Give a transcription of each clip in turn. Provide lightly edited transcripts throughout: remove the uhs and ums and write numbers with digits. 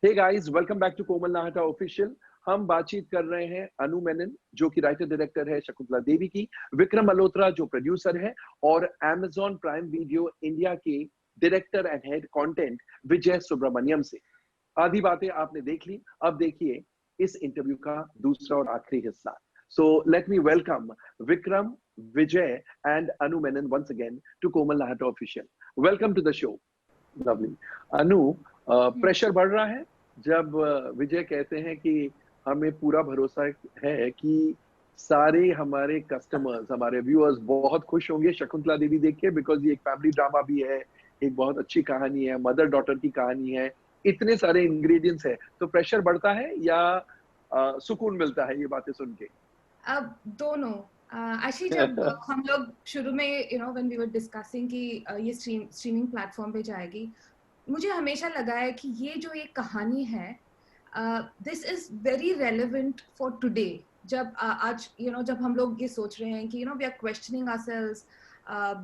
Hey guys, welcome back to Komal Nahata official. हम बातचीत कर रहे हैं अनु मेनन, जो कि राइटर डायरेक्टर है शकुंतला देवी की, विक्रम मल्होत्रा जो प्रोड्यूसर है, और Amazon प्राइम वीडियो इंडिया के डायरेक्टर एंड हेड कंटेंट विजय सुब्रमण्यम से। आधी बातें आपने देख ली, अब देखिए इस इंटरव्यू का दूसरा और आखिरी हिस्सा। So let me welcome Vikram, Vijay and Anu Menon once again to Komal Nahata Official. Welcome to the show. Lovely. Anu, pressure बढ़ रहा है जब विजय कहते हैं कि हमें पूरा भरोसा है कि सारे हमारे कस्टमर्स, हमारे व्यूअर्स बहुत खुश होंगे शकुंतला देवी देख के, बिकॉज ये एक फैमिली ड्रामा भी है, एक बहुत अच्छी कहानी है, मदर डॉटर की कहानी है, इतने सारे इंग्रेडिएंट्स है, तो प्रेशर बढ़ता है या सुकून मिलता है ये बातें सुन के? अब दोनों actually जब हम लोग शुरू में when we were discussing कि ये स्ट्रीमिंग प्लेटफॉर्म पे जाएगी, मुझे हमेशा लगा है कि ये जो एक कहानी है, this is very relevant for today. जब आज जब हम लोग ये सोच रहे हैं कि we are questioning ourselves,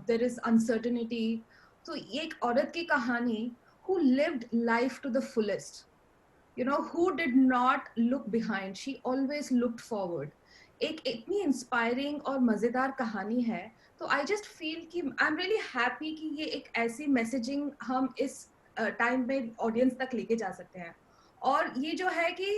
there is uncertainty, तो ये एक औरत की कहानी who lived life to the fullest, who did not look behind, she always looked forward. एक इतनी इंस्पायरिंग और मजेदार कहानी है, तो आई जस्ट फील कि आई एम रियली हैप्पी कि ये एक ऐसी मैसेजिंग हम इस टाइम में ऑडियंस तक लेके जा सकते हैं। और ये जो है कि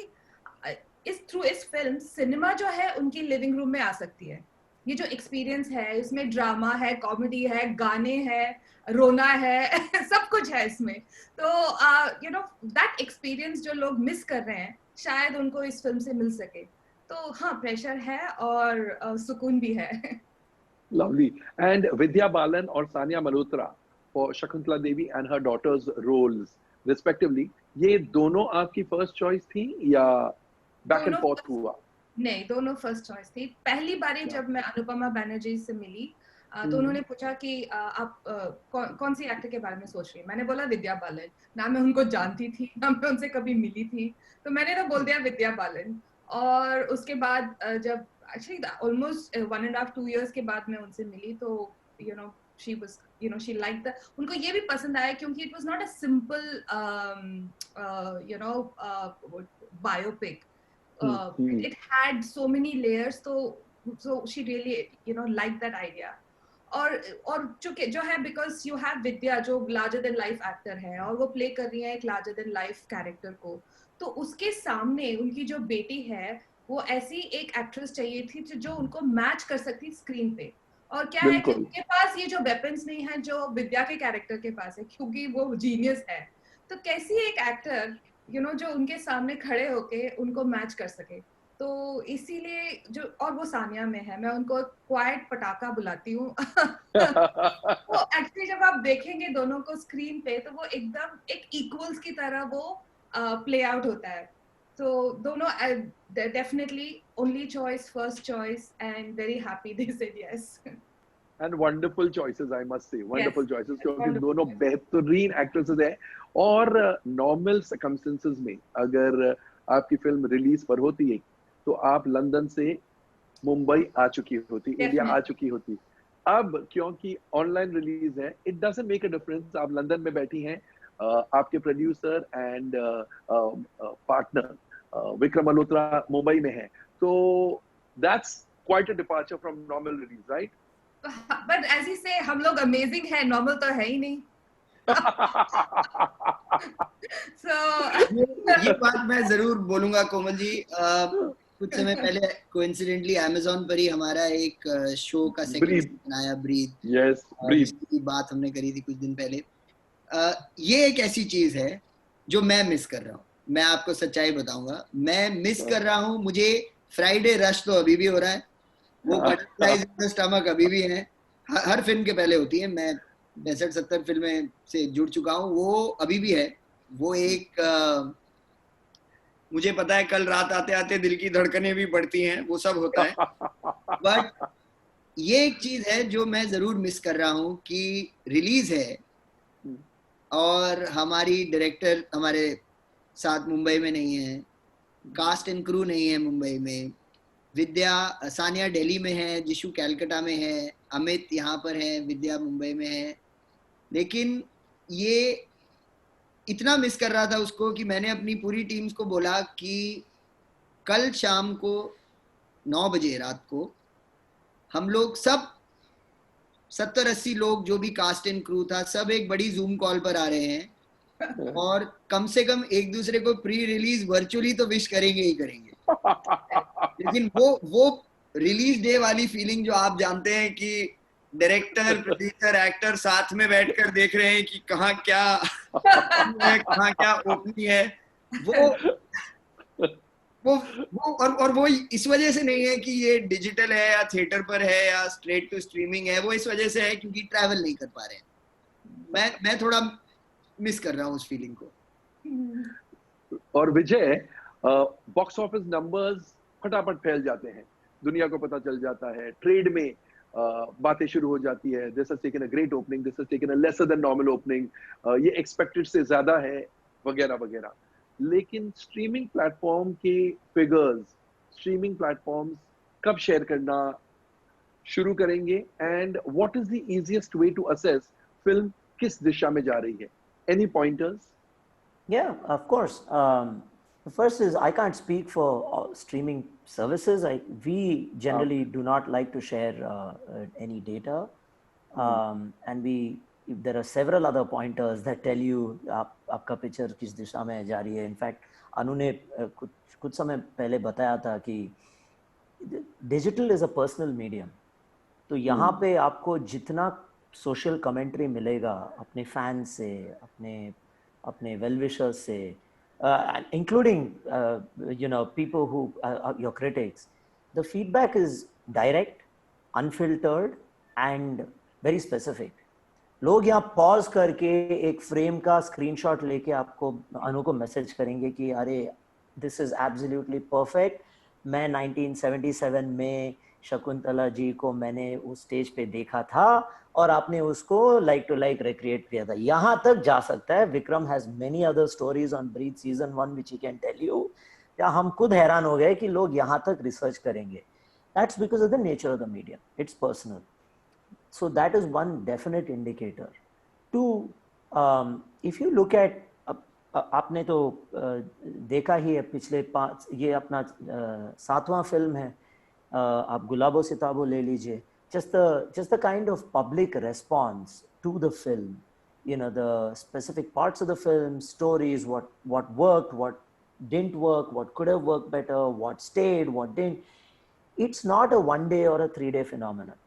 इस फिल्म सिनेमा जो है उनकी लिविंग रूम में आ सकती है। ये जो एक्सपीरियंस है, इसमें ड्रामा है, कॉमेडी है, गाने हैं, रोना है सब कुछ है इसमें। तो दैट एक्सपीरियंस जो लोग मिस कर रहे हैं, शायद उनको इस फिल्म से मिल सके। तो हाँ, प्रेशर है और सुकून भी है। Lovely. And Vidya Balan और Sania Malhotra for Shakuntala Devi and her daughters roles respectively, ये दोनों आपकी फर्स्ट चॉइस थी या बैक एंड फोर्थ हुआ? नहीं, दोनों फर्स्ट चॉइस थी। पहली बारी जब मैं अनुपमा बैनर्जी से मिली, तो उन्होंने पूछा कि आप कौन सी एक्टर के बारे में सोच रही हैं? मैंने बोला विद्या बालन। ना मैं उनको जानती थी, ना मैं उनसे कभी मिली थी, तो मैंने तो बोल दिया विद्या बालन। और उसके बाद जब एक्चुअली ऑलमोस्ट 1.5-2 इयर्स के बाद मैं उनसे मिली, तो she was she liked the, उनको ये भी पसंद आया क्योंकि it was not a simple biopic. It had so many layers, so she really liked that idea. और चूंकि जो है, because you have विद्या जो larger than life actor है और वो play कर रही है एक larger than life character को, तो उसके सामने उनकी जो बेटी है वो ऐसी एक एक्ट्रेस चाहिए थी जो उनको मैच कर सकती स्क्रीन पे। और क्या है कि उनके पास ये जो वेपन्स नहीं है जो विद्या के कैरेक्टर के पास है, क्योंकि वो जीनियस है। तो कैसी एक एक्टर जो उनके सामने खड़े होके उनको मैच कर सके, तो इसीलिए जो, और वो सानिया में है, मैं उनको क्वाइट पटाखा बुलाती हूँ। तो एक्चुअली जब आप देखेंगे दोनों को स्क्रीन पे, तो वो एकदम एक इक्वल्स की तरह वो प्ले आउट होता है। तो दोनों definitely only choice, first choice, and very happy they said yes. And wonderful choices, I must say, wonderful choices, क्योंकि दोनों बेहतरीन एक्ट्रेसेस हैं। और नॉर्मल सर्कमस्टेंसेस में अगर आपकी फिल्म रिलीज पर होती है तो आप लंदन से मुंबई आ चुकी होती, इंडिया आ चुकी होती। अब क्योंकि ऑनलाइन रिलीज है, it doesn't make a difference. आप लंदन में बैठी हैं, आपके producer and partner Vikram Malhotra Mumbai में है, तो that's quite a departure from normal release, right? But as he says, हम लोग अमेजिंग है, नॉर्मल तो है ही नहीं। ये बात मैं जरूर बोलूंगा कोमल जी। कुछ समय पहले कोइंसिडेंटली Amazon पर ही हमारा एक शो का सेगमेंट बनाया, ब्रीथ। यस, ब्रीथ की बात हमने करी थी कुछ दिन पहले। ये एक ऐसी चीज है जो मैं मिस कर रहा हूँ। मैं आपको सच्चाई बताऊंगा, मैं मिस कर रहा हूँ। मुझे फ्राइडे रश तो अभी भी हो रहा है, वो बटरफ्लाइज इन द स्टमक अभी भी है, हर फिल्म के पहले होती है। मैं 65-70 फिल्में से जुड़ चुका हूँ, वो अभी भी है। वो एक मुझे पता है कल रात आते आते दिल की धड़कनें भी बढ़ती हैं, वो सब होता है। बट ये एक चीज है जो मैं जरूर मिस कर रहा हूँ कि रिलीज है और हमारी डायरेक्टर हमारे साथ मुंबई में नहीं है, कास्ट एंड क्रू नहीं है मुंबई में, सानिया दिल्ली में है, जिशु कैलकाटा में है, अमित यहाँ पर है, विद्या मुंबई में है। लेकिन ये इतना मिस कर रहा था उसको कि मैंने अपनी पूरी टीम्स को बोला कि कल शाम को 9 बजे रात को हम लोग सब 70-80 लोग जो भी कास्ट एंड क्रू था सब एक बड़ी जूम कॉल पर आ रहे हैं और कम से कम एक दूसरे को प्री रिलीज वर्चुअली तो विश करेंगे ही करेंगे। लेकिन वो रिलीज डे वाली फीलिंग जो आप जानते हैं कि डायरेक्टर, प्रोड्यूसर, एक्टर साथ में बैठकर देख रहे हैं कि कहाँ क्या है, कहाँ क्या ओपनिंग है, वो वो इस वजह से नहीं है कि ये डिजिटल है या थिएटर पर है या स्ट्रेट टू स्ट्रीमिंग है, वो इस वजह से है क्योंकि ट्रैवल नहीं कर पा रहे हैं। मैं थोड़ा मिस कर रहा हूँ उस फीलिंग को। और विजय, बॉक्स ऑफिस नंबर्स फटाफट फैल जाते हैं, दुनिया को पता चल जाता है, ट्रेड में बातें शुरू हो जाती है, this has taken a great opening, this has taken a lesser than normal opening, ये एक्सपेक्टेड से ज्यादा है, वगैरह वगैरह। लेकिन स्ट्रीमिंग प्लेटफॉर्म के फिगर्स, स्ट्रीमिंग प्लेटफॉर्म्स कब शेयर करना शुरू करेंगे, and what is the easiest way to assess film किस दिशा में जा रही है? Any pointers? Yeah, of course. The first is I can't speak for streaming services. We generally do not like to share any data, and there are several other pointers that tell you आपका picture किस दिशा में जा रही है. In fact, अनु ने कुछ समय पहले बताया था कि digital is a personal medium. तो यहाँ पे आपको जितना सोशल कमेंट्री मिलेगा अपने फैंस से, अपने well-wishers से, including people who are your critics, the feedback is direct, unfiltered and very specific. लोग यहाँ पॉज करके एक फ्रेम का स्क्रीनशॉट लेके आपको, अनु को मैसेज करेंगे कि अरे दिस इज एब्सोल्युटली परफेक्ट, मैं 1977 में शकुंतला जी को मैंने उस स्टेज पे देखा था और आपने उसको लाइक टू लाइक रिक्रिएट किया था. यहाँ तक जा सकता है. Vikram has many other stories on breathe season 1 which he can tell you. या हम खुद हैरान हो गए कि लोग यहाँ तक रिसर्च करेंगे. That's because of the nature of the medium. It's personal. So that is one definite indicator. Two, if you look at, आपने तो देखा ही है पिछले 5, ये अपना 7वां फिल्म है, आप गुलाबो सिताबो ले लीजिए. Just the kind of public response to the film, the specific parts of the film, stories, what worked, what didn't work, what could have worked better, what stayed, what didn't. It's not a 1 day or a 3-day phenomenon.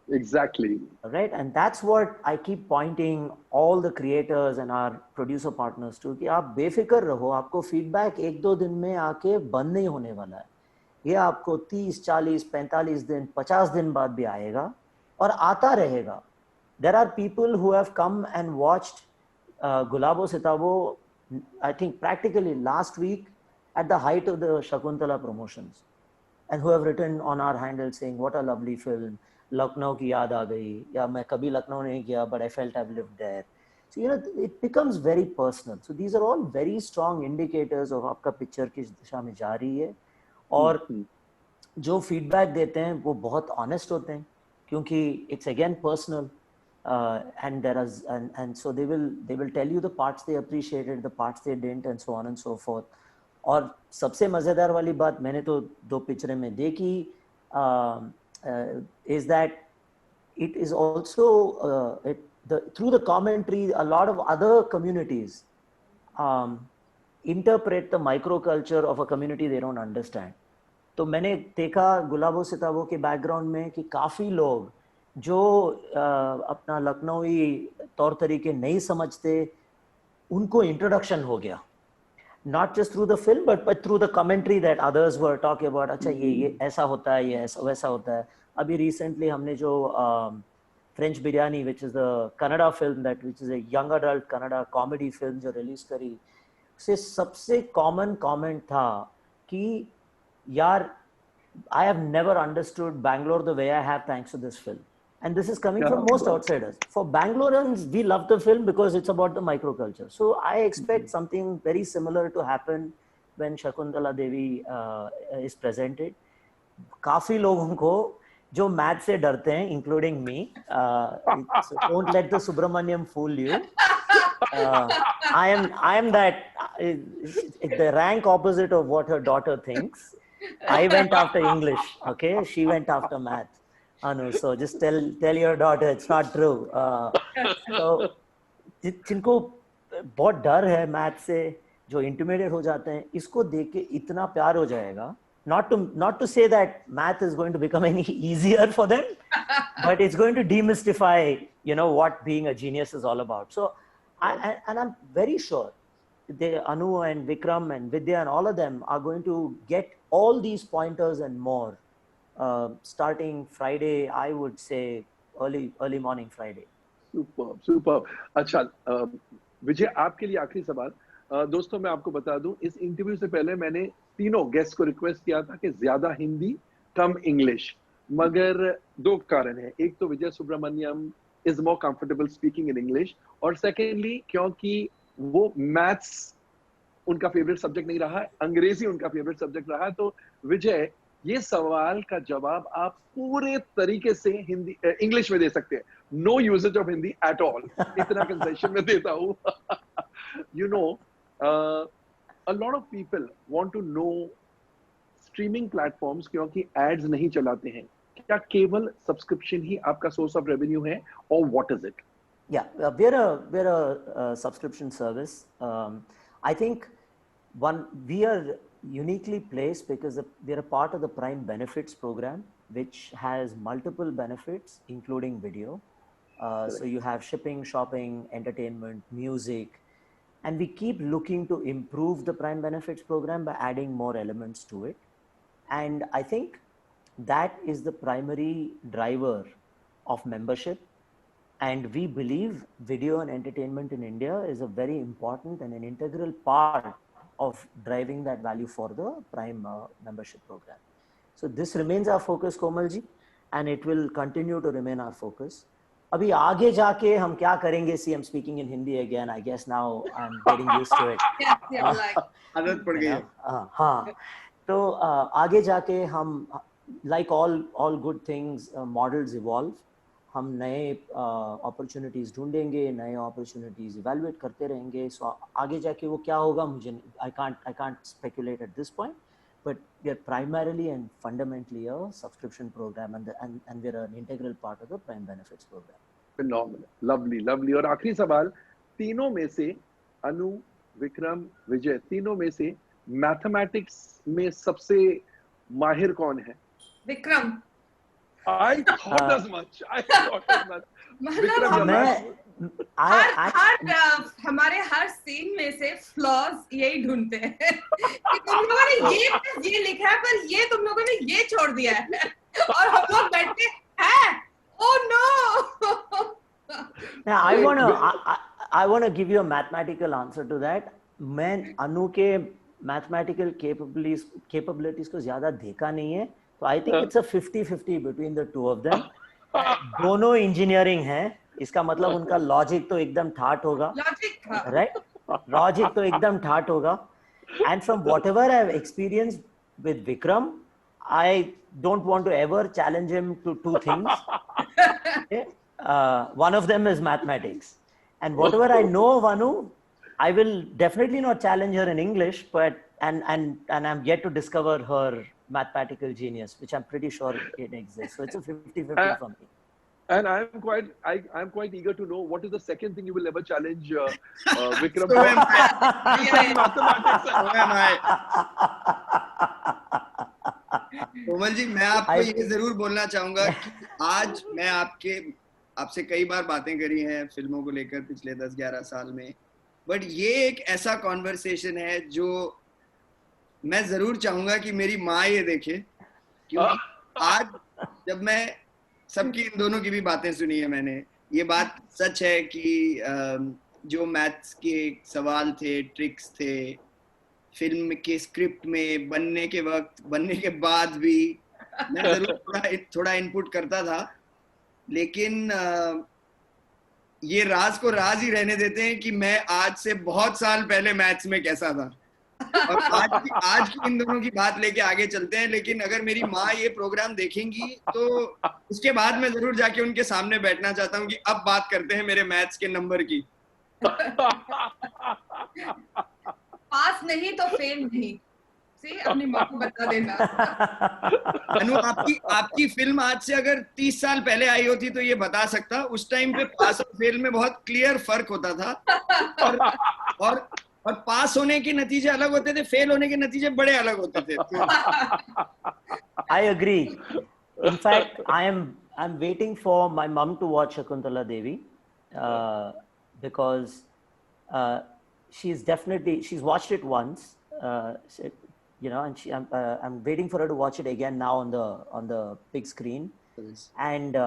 Exactly. Right, and that's what I keep pointing all the creators and our producer partners to, कि आप बेफिक्र रहो, आपको feedback 1-2 दिन में आके बंद नहीं होने वाला है. ये आपको 30, 40, 45 दिन, 50 दिन बाद भी आएगा और आता रहेगा. There are people who have come and watched Gulabo Sitabo, I think practically last week at the height of the Shakuntala promotions, and who have written on our handle saying what a lovely film, Lucknow की याद आ गई, या मैं कभी लखनऊ नहीं गया but I felt I've lived there. So it becomes very personal. So these are all very strong indicators of आपका picture किस दिशा में जा रही है. और जो फीडबैक देते हैं वो बहुत ऑनेस्ट होते हैं क्योंकि it's again personal, and there is and so they will tell you the parts they appreciated, the parts they didn't, and so on and so forth. और सबसे मजेदार वाली बात मैंने तो 2 पिक्चरें में देखी, is that it is also through the commentary a lot of other communities interpret the microculture of a community they don't understand. तो मैंने देखा गुलाबो सिताबो के बैकग्राउंड में कि काफ़ी लोग जो अपना लखनऊई तौर तरीके नहीं समझते, उनको इंट्रोडक्शन हो गया. Not just through the film, but through the commentary that others were talking about. अच्छा ये ऐसा होता है, ये ऐसा वैसा होता है. अभी recently हमने जो French Biryani, which is the Kannada film which is a young adult Kannada comedy film जो release करी, उससे सबसे common comment था कि यार I have never understood Bangalore the way I have thanks to this film. And this is coming from most outsiders. For Bangaloreans, we love the film because it's about the microculture. So I expect something very similar to happen when Shakuntala Devi is presented. काफी लोगों को जो math से डरते हैं, including me, don't let the Subramaniam fool you. I am that the rank opposite of what her daughter thinks. I went after English, okay? She went after math. Anu, so just tell your daughter it's not true. So जिनको बहुत डर है math से, जो intimidate हो जाते हैं, इसको देख के इतना प्यार हो जाएगा. Not to say that math is going to become any easier for them, but it's going to demystify, what being a genius is all about. So, I'm very sure Anu and Vikram and Vidya and all of them are going to get all these pointers and more starting Friday. I would say early morning Friday. Superb. अच्छा, विजय आपके लिए आखिरी सवाल. दोस्तों मैं आपको बता दूं, इस इंटरव्यू से पहले मैंने तीनों गेस्ट को रिक्वेस्ट किया था कि ज्यादा हिंदी कम इंग्लिश, मगर दो कारण है. एक तो Vijay Subramaniam is more comfortable speaking in English, और सेकेंडली क्योंकि वो मैथ्स उनका फेवरेट सब्जेक्ट नहीं रहा, अंग्रेजी उनका फेवरेट सब्जेक्ट रहा. तो विजय, ये सवाल का जवाब आप पूरे तरीके से हिंदी इंग्लिश में दे सकते हैं. No usages of Hindi at all. इतना कंसेशन में देता हूँ. A lot of people want to know streaming platforms क्योंकि ads नहीं चलाते हैं. क्या केवल सब्सक्रिप्शन ही आपका सोर्स ऑफ रेवेन्यू है, और what is it? Yeah, we're a subscription service. I think we are uniquely placed because we're a part of the Prime Benefits program, which has multiple benefits, including video. So you have shipping, shopping, entertainment, music, and we keep looking to improve the Prime Benefits program by adding more elements to it. And I think that is the primary driver of membership. And we believe video and entertainment in India is a very important and an integral part of driving that value for the Prime membership program. So this remains our focus, Komalji, and it will continue to remain our focus. अभी आगे जाके हम क्या करेंगे? See, I'm speaking in Hindi again. I guess now I'm getting used to it. आदत पड़ गई है. हाँ. तो आगे जाके हम, like all good things, models evolve. हम नए opportunities ढूंढेंगे, नए opportunities evaluate करते रहेंगे. So आगे जाके वो क्या होगा मुझे, I can't speculate at this point. But we are primarily and fundamentally a subscription program, and we are an integral part of the Prime Benefits program. Phenomenal, lovely. और आखिरी सवाल, तीनों में से अनु, विक्रम, विजय, तीनों में से मैथमेटिक्स में सबसे माहिर कौन है? Vikram. I thought as much. Vikram, हमारे हर सीन में से फ्लॉज यही ढूंढते हैं कि तुम लोगों ने ये लिखा है पर ये तुम लोगों ने ये छोड़ दिया है, और हम लोग बैठे हैं, oh no. Now I wanna give you a mathematical answer to that. मैं अनु के mathematical capabilities को ज्यादा देखा नहीं है, तो I think it's a 50-50 between the two of them. दोनों इंजीनियरिंग हैं, इसका मतलब उनका लॉजिक तो एकदम ठाट होगा, राइट? लॉजिक तो एकदम ठाट होगा. And from whatever I have experienced with Vikram, I don't want to ever challenge him to two things. One of them is mathematics, and whatever I know of Anu, I will definitely not challenge her in English, but and I'm yet to discover her mathematical genius, which I'm pretty sure it exists. So it's a 50-50 for me. And I'm quite eager to know what is the second thing you will ever challenge Vikram. So am I. Komal ji, मैं आपको ये जरूर बोलना चाहूंगा कि आज मैं आपसे कई बार बातें करी हैं फिल्मों को लेकर पिछले 10-11 साल में, बट ये एक ऐसा कॉन्वर्सेशन है जो मैं जरूर चाहूंगा कि मेरी माँ ये देखे, क्योंकि आज जब मैं सबकी इन दोनों की भी बातें सुनी है मैंने, ये बात सच है कि जो मैथ्स के सवाल थे, ट्रिक्स थे, फिल्म के स्क्रिप्ट में बनने के वक्त, बनने के बाद भी मैं जरूर थोड़ा इनपुट करता था, लेकिन ये राज को राज ही रहने देते हैं कि मैं आज से बहुत साल पहले मैथ्स में कैसा था, और आज की इन दोनों की बात लेके आगे चलते हैं. लेकिन अगर मेरी माँ ये प्रोग्राम देखेंगी तो उसके बाद मैं जरूर जाके उनके सामने बैठना चाहता हूँ कि अब बात करते हैं मेरे मैथ्स के नंबर की. पास नहीं तो फेल नहीं। See, अपनी माँ को बता देना। अनु, आपकी फिल्म आज से अगर 30 साल पहले आई होती तो ये बता सकता। उस टाइम पे पास और फेल में बहुत क्लियर फर्क होता था, और पास होने के नतीजे अलग होते थे, फेल होने के नतीजे बड़े अलग होते थे। I agree. In fact, I'm waiting for my mom to watch Shakuntala Devi because she's watched it once, you know, and I'm waiting for her to watch it again now on the big screen, and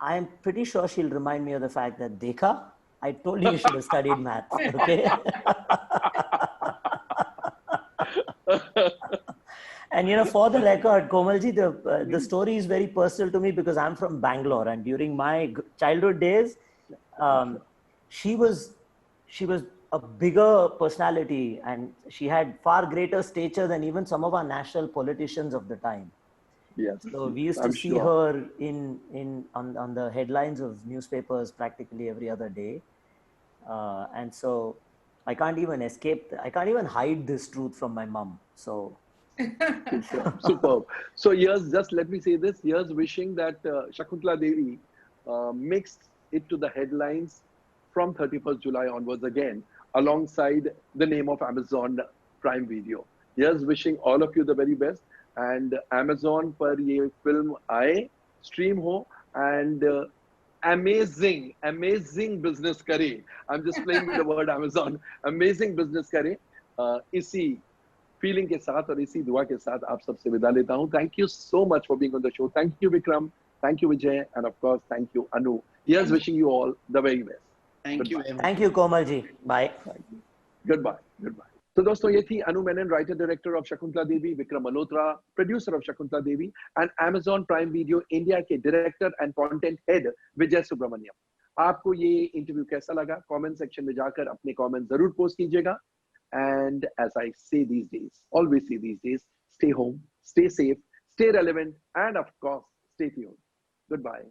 I'm pretty sure she'll remind me of the fact that Dekha, I told you should have studied math. Okay. And you know, for the record, Komalji, the story is very personal to me because I'm from Bangalore, and during my childhood days, she was a bigger personality, and she had far greater stature than even some of our national politicians of the time. Yes. So we used to see her on the headlines of newspapers practically every other day, and so I can't even hide this truth from my mom. So. Superb. So here's, just let me say this, here's wishing that Shakuntala Devi makes it to the headlines from 31st July onwards again, alongside the name of Amazon Prime Video. Here's wishing all of you the very best, and Amazon पर ये film आए, stream हो, and amazing business करे. I'm just playing with the word Amazon. Amazing business करे. इसी feeling के साथ और इसी दुआ के साथ आप सबसे विदा लेता हूं. Thank you so much for being on the show. Thank you Vikram, thank you Vijay, and of course thank you Anu. Here's wishing you all the very best. Thank you Komal ji. Bye. Good bye. तो दोस्तों, ये थी Anu Menon, writer director of Shakuntala Devi, Vikram Malhotra, producer of Shakuntala Devi, and Amazon Prime Video India के director and content head Vijay Subramaniam. आपको ये interview कैसा लगा? Comment section में जाकर अपने कमेंट जरूर पोस्ट कीजिएगा. And as I say these days, always say these days, stay home, stay safe, stay relevant, and of course, stay tuned. Goodbye.